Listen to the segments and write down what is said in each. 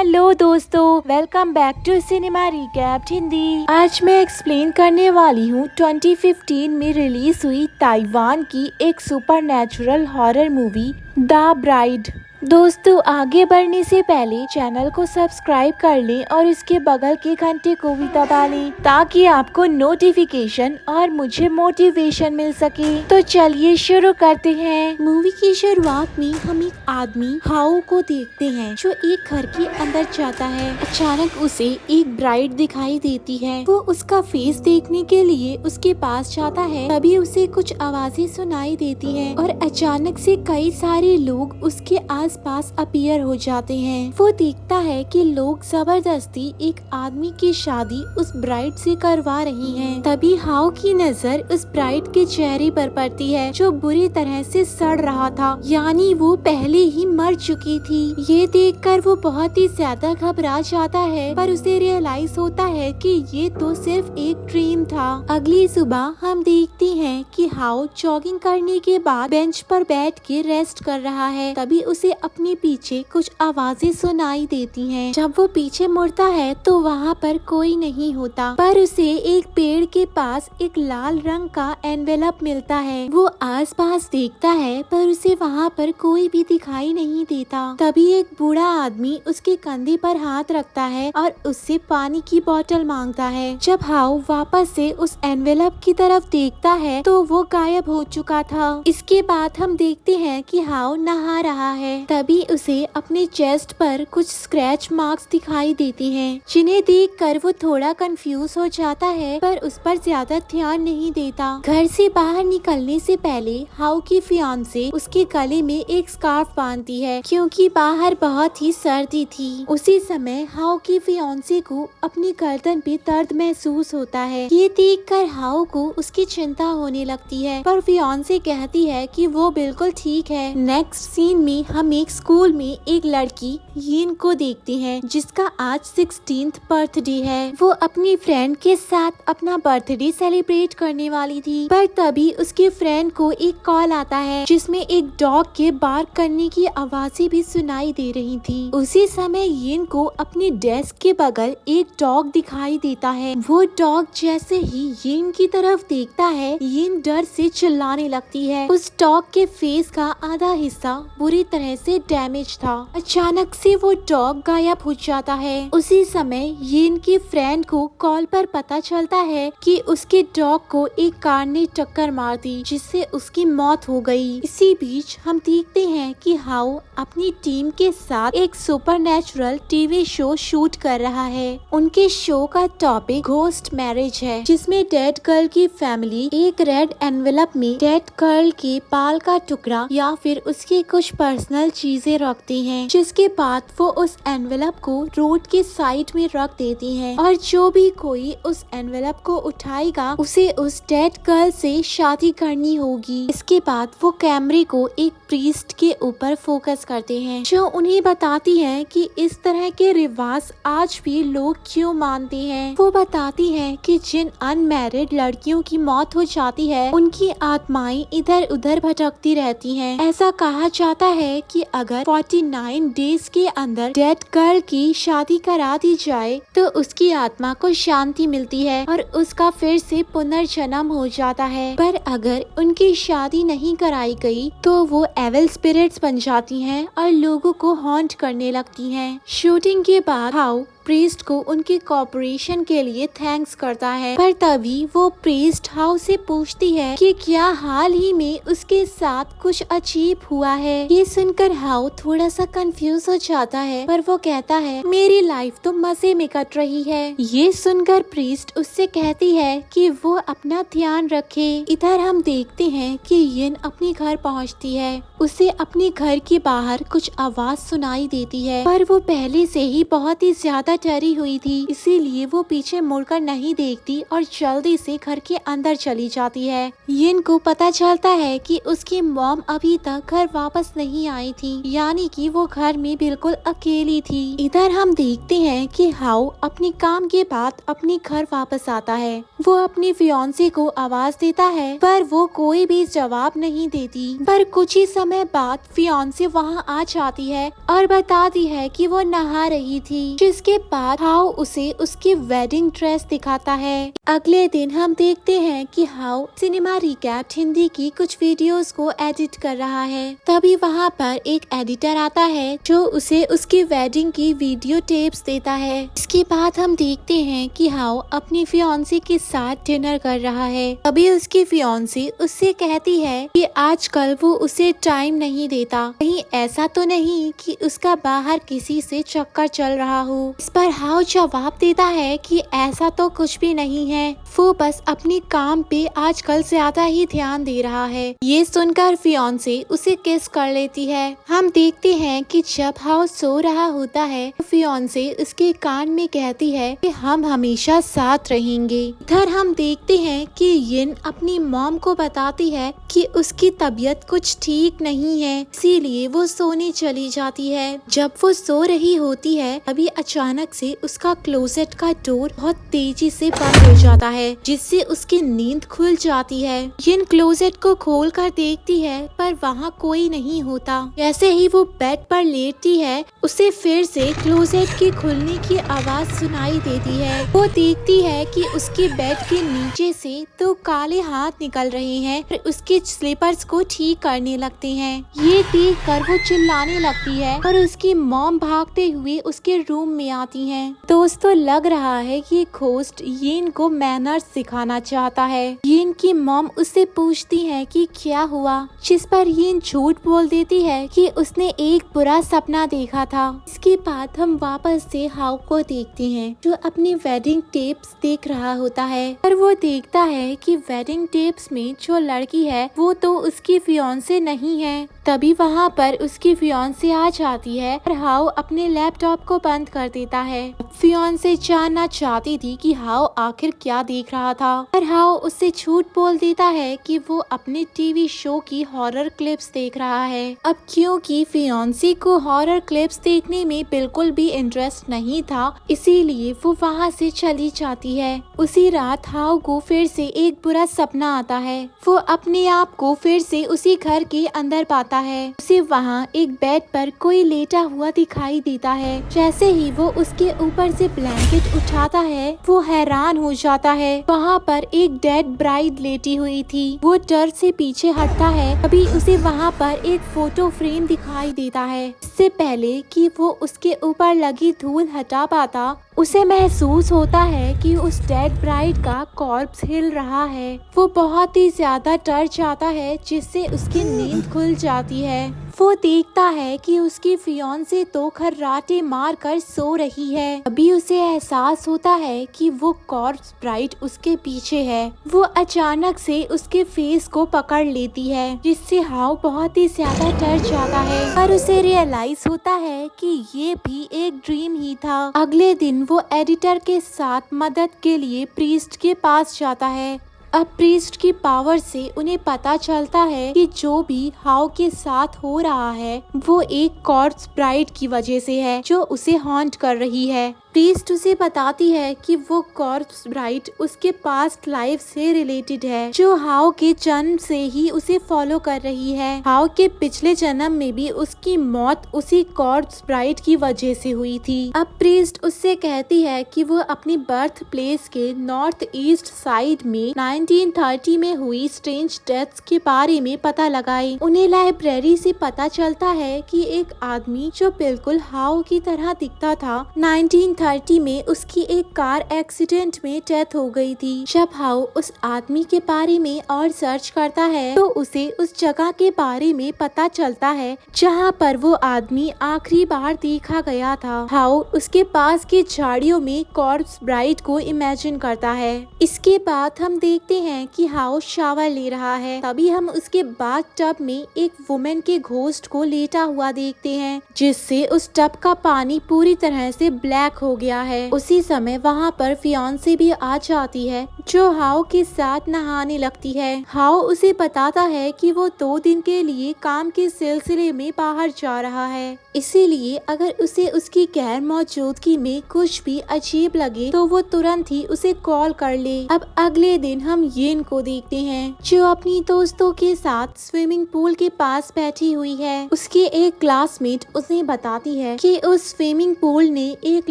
Hello दोस्तों, welcome back to cinema recapped Hindi. आज मैं एक्सप्लेन करने वाली हूँ 2015 में रिलीज हुई ताइवान की एक supernatural horror movie the bride. दोस्तों, आगे बढ़ने से पहले चैनल को सब्सक्राइब कर लें और इसके बगल के घंटे को भी दबा लें ताकि आपको नोटिफिकेशन और मुझे मोटिवेशन मिल सके। तो चलिए शुरू करते हैं। मूवी की शुरुआत में हम एक आदमी हाउ को देखते हैं जो एक घर के अंदर जाता है। अचानक उसे एक ब्राइड दिखाई देती है। वो उसका फेस देखने के लिए उसके पास जाता है। तभी उसे कुछ आवाजें सुनाई देती है और अचानक से कई सारे लोग उसके आसपास अपीयर हो जाते हैं। वो देखता है कि लोग जबरदस्ती एक आदमी की शादी उस ब्राइड से करवा रही हैं। तभी हाउ की नजर उस ब्राइड के चेहरे पर पड़ती है जो बुरी तरह से सड़ रहा था, यानी वो पहले ही मर चुकी थी। ये देखकर वो बहुत ही ज्यादा घबरा जाता है, पर उसे रियलाइज होता है कि ये तो सिर्फ एक ड्रीम था। अगली सुबह हम देखते हैं कि हाउ जॉगिंग करने के बाद बेंच पर बैठ के रेस्ट कर रहा है। तभी उसे अपने पीछे कुछ आवाजें सुनाई देती हैं। जब वो पीछे मुड़ता है तो वहाँ पर कोई नहीं होता, पर उसे एक पेड़ के पास एक लाल रंग का एनवेलप मिलता है। वो आसपास देखता है पर उसे वहाँ पर कोई भी दिखाई नहीं देता। तभी एक बूढ़ा आदमी उसके कंधे पर हाथ रखता है और उससे पानी की बोतल मांगता है। जब हाउ वापस से उस एनवेलप की तरफ देखता है तो वो गायब हो चुका था। इसके बाद हम देखते हैं कि हाउ नहा रहा है। तभी उसे अपने चेस्ट पर कुछ स्क्रैच मार्क्स दिखाई देते हैं, जिन्हें देखकर वो थोड़ा कंफ्यूज हो जाता है, पर उस पर ज्यादा ध्यान नहीं देता। घर से बाहर निकलने से पहले हाउ की फियांसे उसके गले में एक स्कार्फ बांधती है क्योंकि बाहर बहुत ही सर्दी थी। उसी समय हाउ की फियांसे को अपनी गर्दन पे दर्द महसूस होता है। ये देखकर हाउ को उसकी चिंता होने लगती है, पर फियांसे कहती है कि वो बिल्कुल ठीक है। नेक्स्ट सीन में हम एक स्कूल में एक लड़की यीन को देखते हैं जिसका आज 16th बर्थडे है। वो अपनी फ्रेंड के साथ अपना बर्थडे सेलिब्रेट करने वाली थी, पर तभी उसके फ्रेंड को एक कॉल आता है जिसमें एक डॉग के बार्क करने की आवाजें भी सुनाई दे रही थी। उसी समय यीन को अपनी डेस्क के बगल एक डॉग दिखाई देता है। वो डॉग जैसे ही यीन की तरफ देखता है, यीन डर से चिल्लाने लगती है। उस डॉग के फेस का आधा हिस्सा बुरी तरह से डैमेज था। अचानक से वो डॉग गायब हो जाता है। उसी समय यीन की फ्रेंड को कॉल पर पता चलता है कि उसके डॉग को एक कार ने टक्कर मार दी, जिससे उसकी मौत हो गई। इसी बीच हम देखते हैं कि हाउ अपनी टीम के साथ एक सुपरनैचुरल टीवी शो शूट कर रहा है। उनके शो का टॉपिक घोस्ट मैरिज है, जिसमें डेड गर्ल की फैमिली एक रेड एनवेलप में डेड गर्ल के बाल का टुकड़ा या फिर उसके कुछ पर्सनल चीजें रखती हैं, जिसके बाद वो उस एनवेलप को रोड के साइड में रख देती हैं और जो भी कोई उस एनवेलप को उठाएगा उसे उस डेड गर्ल से शादी करनी होगी। इसके बाद वो कैमरे को एक प्रीस्ट के ऊपर फोकस करते हैं जो उन्हें बताती है कि इस तरह के रिवाज आज भी लोग क्यों मानते हैं। वो बताती है कि जिन अनमैरिड लड़कियों की मौत हो जाती है उनकी आत्माएं इधर उधर भटकती रहती हैं। ऐसा कहा जाता है कि अगर 49 डेज के अंदर डेड गर्ल की शादी करा दी जाए तो उसकी आत्मा को शांति मिलती है और उसका फिर से पुनर्जन्म हो जाता है। पर अगर उनकी शादी नहीं कराई गई तो वो एविल स्पिरिट्स बन जाती हैं और लोगों को हॉन्ट करने लगती हैं। शूटिंग के बाद हाउ प्रीस्ट को उनके कॉपरेशन के लिए थैंक्स करता है, पर तभी वो प्रीस्ट हाउ से पूछती है कि क्या हाल ही में उसके साथ कुछ अजीब हुआ है। ये सुनकर हाउ थोड़ा सा कंफ्यूज हो जाता है, पर वो कहता है मेरी लाइफ तो मजे में कट रही है। ये सुनकर प्रीस्ट उससे कहती है कि वो अपना ध्यान रखे। इधर हम देखते हैं कि यिन अपने घर पहुंचती है। उसे अपने घर के बाहर कुछ आवाज सुनाई देती है, पर वो पहले से ही बहुत ही ज्यादा डरी हुई थी, इसीलिए वो पीछे मुड़कर नहीं देखती और जल्दी से घर के अंदर चली जाती है। यिन को पता चलता है कि उसकी मॉम अभी तक घर वापस नहीं आई थी, यानी कि वो घर में बिल्कुल अकेली थी। इधर हम देखते हैं कि हाउ अपने काम के बाद अपने घर वापस आता है। वो अपनी फियांसे को आवाज देता है पर वो कोई भी जवाब नहीं देती। पर कुछ ही समय बाद फियांसे वहाँ आ जाती है और बताती है कि वो नहा रही थी, जिसके बाद हाउ उसे उसकी वेडिंग ड्रेस दिखाता है। अगले दिन हम देखते हैं कि हाउ सिनेमा रिकैप हिंदी की कुछ वीडियोस को एडिट कर रहा है। तभी वहाँ पर एक एडिटर आता है जो उसे उसकी वेडिंग की वीडियो टेप्स देता है। इसके बाद हम देखते हैं कि हाउ अपनी फियांसे के साथ डिनर कर रहा है। तभी उसकी फियांसे उससे कहती है कि आजकल वो उसे टाइम नहीं देता, कहीं ऐसा तो नहीं कि उसका बाहर किसी से चक्कर चल रहा हो। इस पर हाउ जवाब देता है कि ऐसा तो कुछ भी नहीं है, वो बस अपने काम पे आजकल ज्यादा ही ध्यान दे रहा है। ये सुनकर फियांसे उसे किस कर लेती है। हम देखते हैं कि जब हाउ सो रहा होता है तो फियांसे उसके कान में कहती है कि हम हमेशा साथ रहेंगे। इधर हम देखते हैं कि यिन अपनी मॉम को बताती है कि उसकी तबीयत कुछ ठीक नहीं है, इसीलिए वो सोने चली जाती है। जब वो सो रही होती है तभी अचानक से उसका क्लोसेट का डोर बहुत तेजी से बंद हो जाता है, जिससे उसकी नींद खुल जाती है। यिन क्लोसेट को खोल कर देखती है पर वहाँ कोई नहीं होता। जैसे ही वो बेड पर लेटती है उसे फिर से क्लोसेट के खुलने की आवाज सुनाई देती है। वो देखती है कि उसके बेड के नीचे से दो काले हाथ निकल रहे हैं और उसके स्लीपर्स को ठीक करने लगते हैं। ये देख कर वो चिल्लाने लगती है और उसकी मॉम भागते हुए उसके रूम में आती हैं। दोस्तों लग रहा है कि घोस्ट यिन को मैनर्स सिखाना चाहता है। यिन की मॉम उससे पूछती है कि क्या हुआ, जिस पर यिन झूठ बोल देती है कि उसने एक बुरा सपना देखा था। इसके बाद हम वापस से हाउ को देखते हैं जो अपनी वेडिंग टेप्स देख रहा होता है। पर वो देखता है कि वेडिंग टेप्स में जो लड़की है वो तो उसकी फियांसे नहीं है। तभी वहाँ पर उसकी फियांसे आ जाती है और हाउ अपने लैपटॉप को बंद कर देता है। फियांसे जानना चाहती थी कि हाउ आखिर क्या देख रहा था, पर हाउ उससे झूठ बोल देता है कि वो अपने टीवी शो की हॉरर क्लिप्स देख रहा है। अब क्योंकि फियांसे को हॉरर क्लिप्स देखने में बिल्कुल भी इंटरेस्ट नहीं था, इसीलिए वो वहाँ से चली जाती है। उसी रात हाउ को फिर से एक बुरा सपना आता है। वो अपने आप को फिर से उसी घर के अंदर पाता है। उसे वहाँ एक बेड पर कोई लेटा हुआ दिखाई देता है। जैसे ही वो उसके ऊपर से ब्लैंकेट उठाता है वो हैरान हो जाता है। वहाँ पर एक डेड ब्राइड लेटी हुई थी। वो डर से पीछे हटता है, तभी उसे वहाँ पर एक फोटो फ्रेम दिखाई देता है। इससे पहले कि वो उसके ऊपर लगी धूल हटा पाता, उसे महसूस होता है कि उस डेड ब्राइड का कॉर्प्स हिल रहा है। वो बहुत ही ज्यादा डर जाता है, जिससे उसकी नींद खुल जाती है। वो देखता है कि उसकी फियांसे तो खर्राटे मार कर सो रही है। अभी उसे एहसास होता है कि वो कॉर्प्स ब्राइड उसके पीछे है। वो अचानक से उसके फेस को पकड़ लेती है, जिससे हाउ बहुत ही ज्यादा डर जाता है। पर उसे रियलाइज होता है कि ये भी एक ड्रीम ही था। अगले दिन वो एडिटर के साथ मदद के लिए प्रीस्ट के पास जाता है। अब प्रीस्ट की पावर से उन्हें पता चलता है कि जो भी हाउ के साथ हो रहा है वो एक कॉर्प्स ब्राइड की वजह से है जो उसे हॉन्ट कर रही है। प्रीस्ट उसे बताती है कि वो कॉर्प्स ब्राइड उसके पास्ट लाइफ से रिलेटेड है, जो हाउ के जन्म से ही उसे फॉलो कर रही है। हाउ के पिछले जन्म में भी उसकी मौत उसी कॉर्प्स ब्राइड की वजह से हुई थी। अब प्रीस्ट उससे कहती है कि वो अपनी बर्थ प्लेस के नॉर्थ ईस्ट साइड में 1930 में हुई स्ट्रेंज डेथ्स के बारे में पता लगाए। उन्हें लाइब्रेरी से पता चलता है कि एक आदमी जो बिल्कुल हाउ की तरह दिखता था 1930 में उसकी एक कार एक्सीडेंट में डेथ हो गई थी। जब हाउ उस आदमी के बारे में और सर्च करता है तो उसे उस जगह के बारे में पता चलता है जहाँ पर वो आदमी आखिरी बार देखा गया था। हाउ उसके पास की झाड़ियों में कॉर्प्स ब्राइड को इमेजिन करता है। इसके बाद हम देखते देखते हैं कि हाउ शावर ले रहा है। तभी हम उसके बाथ टब में एक वुमेन के घोस्ट को लेटा हुआ देखते हैं, जिससे उस टब का पानी पूरी तरह से ब्लैक हो गया है। उसी समय वहाँ पर फियांसी भी आ जाती है, जो हाउ के साथ नहाने लगती है। हाउ उसे बताता है कि वो 2 दिन के लिए काम के सिलसिले में बाहर जा रहा है, इसीलिए अगर उसे उसकी गैर मौजूदगी में कुछ भी अजीब लगे तो वो तुरंत ही उसे कॉल कर ले। अब अगले दिन हम येन को देखते हैं, जो अपनी दोस्तों के साथ स्विमिंग पूल के पास बैठी हुई है। उसकी एक क्लासमेट उसे बताती है कि उस स्विमिंग पूल ने एक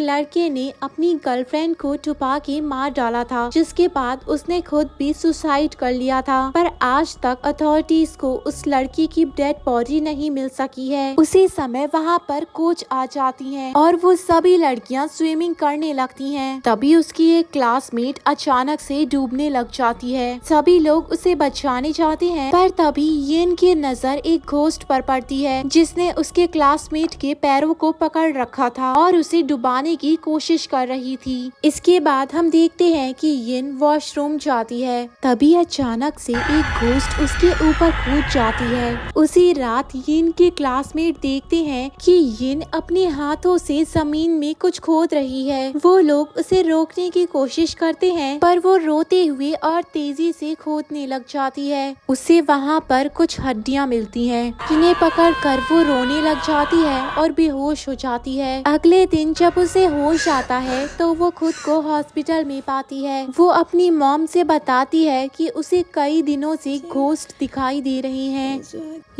लड़के ने अपनी गर्लफ्रेंड को डुबा के मार डाला था, जिसके बाद उसने खुद भी सुसाइड कर लिया था। पर आज तक अथॉरिटीज को उस लड़की की डेड बॉडी नहीं मिल सकी है। उसी समय वहाँ पर कोच आ जाती है और वो सभी लड़कियाँ स्विमिंग करने लगती हैं। तभी उसकी एक क्लासमेट अचानक से डूबने लग जाती है। सभी लोग उसे बचाने जाते हैं, पर तभी येन की नजर एक घोस्ट पर पड़ती है, जिसने उसके क्लासमेट के पैरों को पकड़ रखा था और उसे डुबाने की कोशिश कर रही थी। इसके बाद हम देखते हैं कि येन वॉशरूम जाती है। तभी अचानक से एक घोस्ट उसके ऊपर कूद जाती है। उसी रात येन के क्लासमेट देखते हैं कि येन अपने हाथों से जमीन में कुछ खोद रही है। वो लोग उसे रोकने की कोशिश करते हैं, पर वो रोते हुए और तेजी से खोदने लग जाती है। उसे वहाँ पर कुछ हड्डियाँ मिलती हैं, जिन्हें पकड़कर वो रोने लग जाती है और बेहोश हो जाती है। अगले दिन जब उसे होश आता है तो वो खुद को हॉस्पिटल में पाती है। वो अपनी मॉम से बताती है कि उसे कई दिनों से घोस्ट दिखाई दे रहे हैं।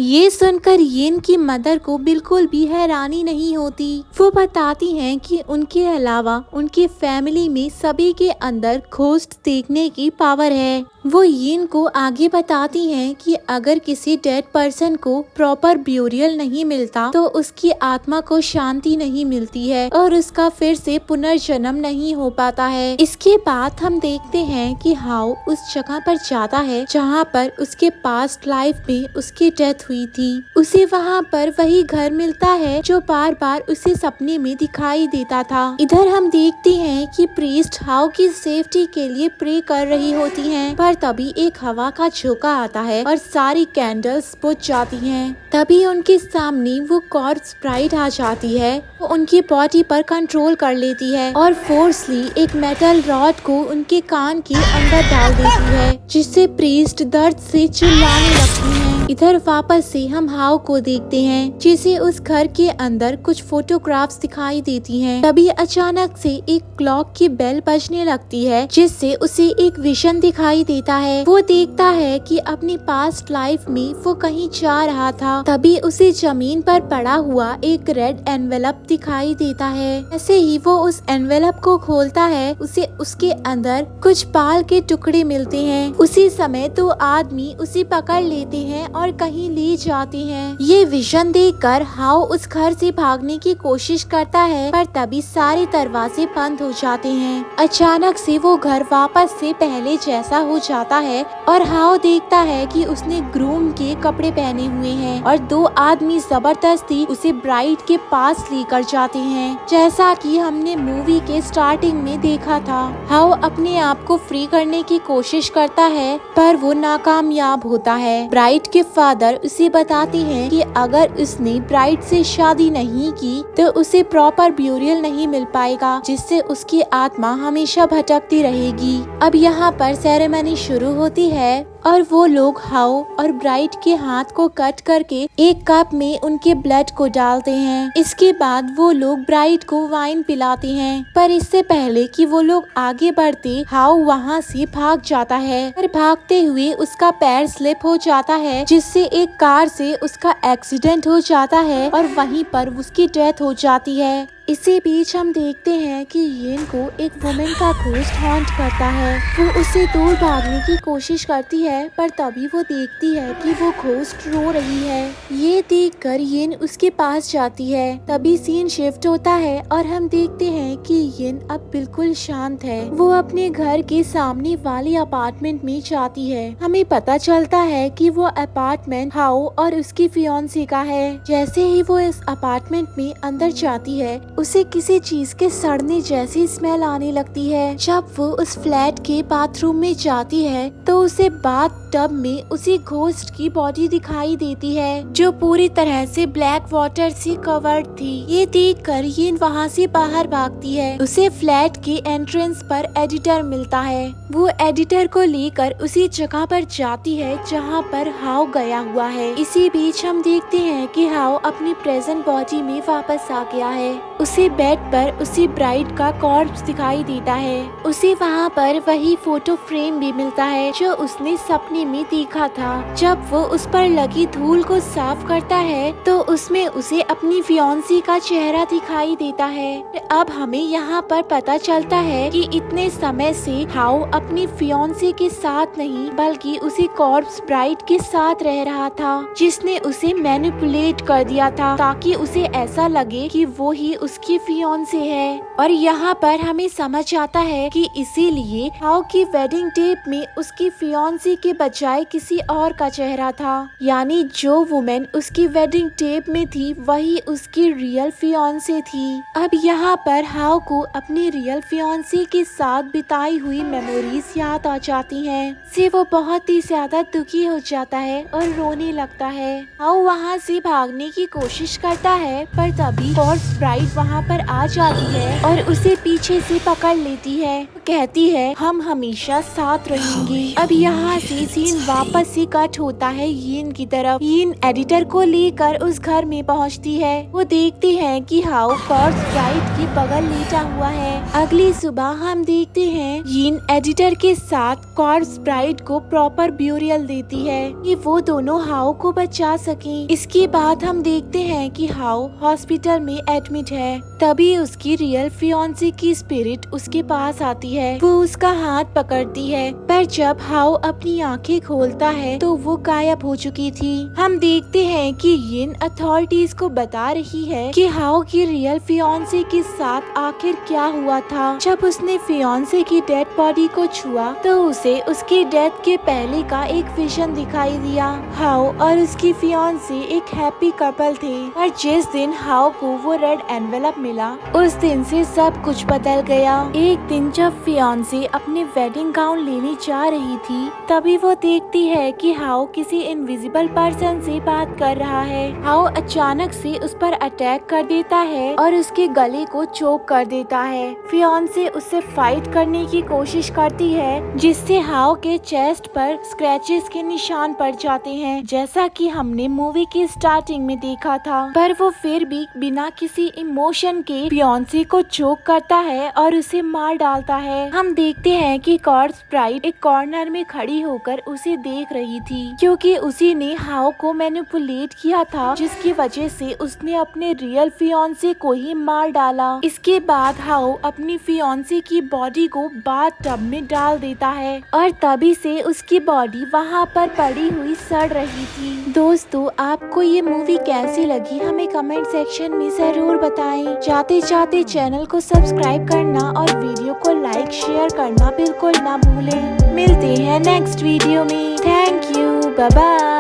ये सुनकर येन की मदर को बिल्कुल भी हैरानी नहीं होती। वो बताती हैं कि उनके अलावा उनके फैमिली में सभी के अंदर घोस्ट देखने की पावर है। वो येन को आगे बताती हैं कि अगर किसी डेड पर्सन को प्रॉपर ब्यूरियल नहीं मिलता तो उसकी आत्मा को शांति नहीं मिलती है और उसका फिर से पुनर्जन्म नहीं हो पाता है। इसके बाद हम देखते हैं कि हाउ उस जगह पर जाता है जहाँ पर उसके पास्ट लाइफ में उसकी डेथ हुई थी। उसे वहाँ पर वही घर मिलता है जो बार बार उसे सपने में दिखाई देता था। इधर हम देखते हैं कि प्रीस्ट हाउ की सेफ्टी के लिए प्रे कर रही होती हैं, पर तभी एक हवा का झोंका आता है और सारी कैंडल्स बुझ जाती हैं। तभी उनके सामने वो कॉर्प्स ब्राइड आ जाती है। वो उनकी बॉडी पर कंट्रोल कर लेती है और फोर्सली एक मेटल रॉड को उनके कान के अंदर डाल देती है, जिससे प्रीस्ट दर्द से चिल्लाने लगती हैं। इधर वापस से हम हाउ को देखते हैं, जिसे उस घर के अंदर कुछ फोटोग्राफ्स दिखाई देती हैं। तभी अचानक से एक क्लॉक की बेल बजने लगती है, जिससे उसे एक विजन दिखाई देता है। वो देखता है कि अपनी पास्ट लाइफ में वो कहीं जा रहा था। तभी उसे जमीन पर पड़ा हुआ एक रेड एनवेलप दिखाई देता है। ऐसे ही वो उस एनवेलप को खोलता है, उसे उसके अंदर कुछ बाल के टुकड़े मिलते हैं। उसी समय 2 आदमी उसे पकड़ लेते हैं और कहीं ले जाते हैं। ये विजन देखकर हाउ उस घर से भागने की कोशिश करता है, पर तभी सारे दरवाजे बंद हो जाते हैं। अचानक से वो घर वापस से पहले जैसा हो जाता है और हाउ देखता है कि उसने ग्रूम के कपड़े पहने हुए हैं और 2 आदमी जबरदस्ती उसे ब्राइड के पास लेकर जाते हैं, जैसा कि हमने मूवी के स्टार्टिंग में देखा था। हाउ अपने आप को फ्री करने की कोशिश करता है, पर वो नाकामयाब होता है। ब्राइड के फादर उसे बताते हैं कि अगर उसने ब्राइड से शादी नहीं की तो उसे प्रॉपर ब्यूरियल नहीं मिल पाएगा, जिससे उसकी आत्मा हमेशा भटकती रहेगी। अब यहाँ पर सेरेमनी शुरू होती है और वो लोग हाउ और ब्राइड के हाथ को कट करके एक कप में उनके ब्लड को डालते हैं। इसके बाद वो लोग ब्राइड को वाइन पिलाते हैं, पर इससे पहले कि वो लोग आगे बढ़ते हाउ वहाँ से भाग जाता है। पर भागते हुए उसका पैर स्लिप हो जाता है, जिससे एक कार से उसका एक्सीडेंट हो जाता है और वहीं पर उसकी डेथ हो जाती है। इसी बीच हम देखते हैं कि येन को एक वुमेन का घोस्ट हॉन्ट करता है। वो उससे दूर भागने की कोशिश करती है, पर तभी वो देखती है कि वो घोस्ट रो रही है। ये देखकर येन उसके पास जाती है। तभी सीन शिफ्ट होता है और हम देखते हैं कि येन अब बिल्कुल शांत है। वो अपने घर के सामने वाले अपार्टमेंट में जाती है। हमें पता चलता है कि वो अपार्टमेंट हाउ और उसकी फियांसी का है। जैसे ही वो इस अपार्टमेंट में अंदर जाती है, उसे किसी चीज के सड़ने जैसी स्मेल आने लगती है। जब वो उस फ्लैट के बाथरूम में जाती है तो उसे बाथ टब में उसी घोस्ट की बॉडी दिखाई देती है जो पूरी तरह से ब्लैक वाटर से कवर्ड थी। ये देखकर यिन वहाँ से बाहर भागती है। उसे फ्लैट के एंट्रेंस पर एडिटर मिलता है। वो एडिटर को लेकर उसी जगह पर जाती है जहाँ पर हाउ गया हुआ है। इसी बीच हम देखते हैं कि हाउ अपनी प्रेजेंट बॉडी में वापस आ गया है। उसे बेड पर उसी ब्राइड का कॉर्प्स दिखाई देता है। उसे वहाँ पर वही फोटो फ्रेम भी मिलता है जो उसने सपने में देखा था। जब वो उस पर लगी धूल को साफ करता है तो उसमें उसे अपनी फियांसी का चेहरा दिखाई देता है। अब हमें यहाँ पर पता चलता है कि इतने समय से हाउ अपनी फियांसी के साथ नहीं बल्कि उसी कॉर्प्स ब्राइड के साथ रह रहा था जिसने उसे मैनिपुलेट कर दिया था ताकि उसे ऐसा लगे कि वो ही उसकी फियांसी है। और यहाँ पर हमें समझ आता है कि इसीलिए हाउ की वेडिंग टेप में उसकी फियांसी के बजाय किसी और का चेहरा था, यानी जो वुमेन उसकी वेडिंग टेप में थी वही उसकी रियल फियांसी थी। अब यहाँ पर हाउ को अपनी रियल फियांसी के साथ बिताई हुई मेमोरीज याद आ जाती हैं। से वो बहुत ही ज्यादा दुखी हो जाता है और रोने लगता है। हाउ वहाँ से भागने की कोशिश करता है पर तभी कॉर्प्स ब्राइड वहाँ पर आ जाती है और उसे पीछे से पकड़ लेती है। कहती है हम हमेशा साथ रहेंगे। अब यहाँ से सीन वापस से कट होता है यिन की तरफ। यिन एडिटर को लेकर उस घर में पहुँचती है। वो देखती है कि हाउ कॉर्प्स ब्राइड के बगल लेटा हुआ है। अगली सुबह हम देखते हैं यिन एडिटर के साथ कॉर्प्स ब्राइड को प्रॉपर ब्यूरियल देती है कि वो दोनों हाउ को बचा सकें। इसके बाद हम देखते हैं कि हाउ हॉस्पिटल में एडमिट है। तभी उसकी रियल फियांसी की स्पिरिट उसके पास आती है। वो उसका हाथ पकड़ती है पर जब हाउ अपनी आंखें खोलता है तो वो गायब हो चुकी थी। हम देखते हैं कि यिन अथॉरिटीज को बता रही है कि हाउ की रियल फियांसी के साथ आखिर क्या हुआ था। जब उसने फियांसी की डेड बॉडी को छुआ तो उसे उसकी डेथ के पहले का एक विजन दिखाई दिया। हाउ और उसकी फियांसी एक हैप्पी कपल थे और जिस दिन हाउ को वो रेड एनवेलप मिला उस दिन से सब कुछ बदल गया। एक दिन जब फियांसी अपनी वेडिंग गाउन लेने जा रही थी तभी वो देखती है कि हाउ किसी इनविजिबल पर्सन से बात कर रहा है। हाउ अचानक से उस पर अटैक कर देता है और उसके गले को चोक कर देता है। फियांसी उससे फाइट करने की कोशिश करती है जिससे हाउ के चेस्ट पर स्क्रैचेस के निशान पड़ जाते हैं जैसा कि हमने मूवी की स्टार्टिंग में देखा था। पर वो फिर भी बिना किसी इमोशन के फियांसी को चोक करता है और उसे मार डालता है। हम देखते हैं कि कॉर्प्स ब्राइड एक कॉर्नर में खड़ी होकर उसे देख रही थी क्योंकि उसी ने हाउ को मैनिपुलेट किया था जिसकी वजह से उसने अपने रियल फियांसी को ही मार डाला। इसके बाद हाउ अपनी फियांसी की बॉडी को बाथ टब में डाल देता है और तभी से उसकी बॉडी वहाँ पर पड़ी हुई सड़ रही थी। दोस्तों आपको ये मूवी कैसी लगी हमें कमेंट सेक्शन में जरूर बताएं। जाते जाते चैनल को सब्सक्राइब करना और वीडियो को लाइक शेयर करना बिल्कुल ना भूलें। मिलते हैं नेक्स्ट वीडियो में। Thank you, bye bye.